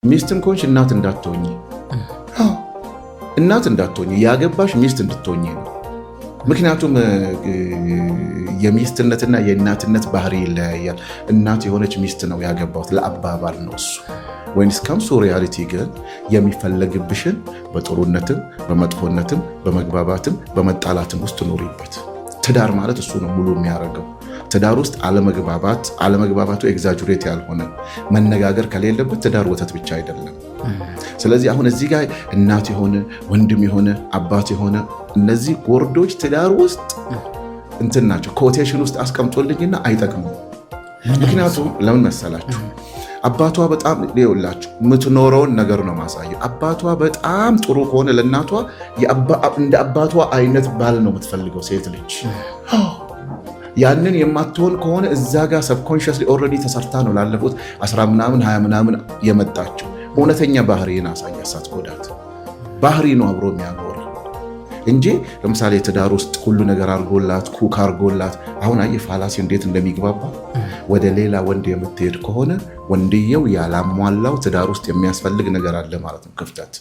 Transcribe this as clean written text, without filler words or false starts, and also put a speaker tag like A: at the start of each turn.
A: ሚስትም ከሆንሽ እናት እንዳትሆኚ ያገባሽ ሚስት እንድትሆኚ ነው። ምክንያቱም የሚስትነትና የእናትነት ባህሪ ይለያያል። እናት የሆነች ሚስት ነው ያገባሁት ለአባባል ነው እሱ። ወይንስ ከምሱ ሪያሊቲ ግን የሚፈለግብሽን በጥሩነትም በመጥፎነትም በመግባባትም በመጣላትም ውስጥ ኖሪበት። ትዳር ማለት እሱ ነው ሙሉ የሚያደርገው። ትዳር ውስጥ አለመግባባቱ ኤግዛጁሬት ያልሆነ መነጋገር ከሌለበት ትዳር ወተት ብቻ አይደለም። ስለዚህ አሁን እዚህ ጋር እናት የሆነ ወንድም የሆነ አባት የሆነ እነዚህ ወርዶች ትዳር ውስጥ እንትን ናቸው። ኮቴሽን ውስጥ አስቀምጦልኝና አይጠቅሙም። ምክንያቱም ለምን መሰላችሁ? አባቷ በጣም ሊውላችሁ የምትኖረውን ነገር ነው ማሳየው። አባቷ በጣም ጥሩ ከሆነ ለእናቷ እንደ አባቷ አይነት ባል ነው የምትፈልገው ሴት ልጅ። ያንን የማትሆን ከሆነ እዛ ጋር ሰብኮንሽስሊ ኦልሬዲ ተሰርታ ነው ላለፉት 10 ምናምን 20 ምናምን የመጣችው። እውነተኛ ባህሪን አሳያ ሳትጎዳት። ባህሪ ነው አብሮ የሚያኖር እንጂ ለምሳሌ ትዳር ውስጥ ሁሉ ነገር አርጎላት ኩክ አርጎላት አሁን አየህ ፋላሲ እንዴት እንደሚግባባ። ወደ ሌላ ወንድ የምትሄድ ከሆነ ወንድየው ያላሟላው ትዳር ውስጥ የሚያስፈልግ ነገር አለ ማለት ነው፣ ክፍተት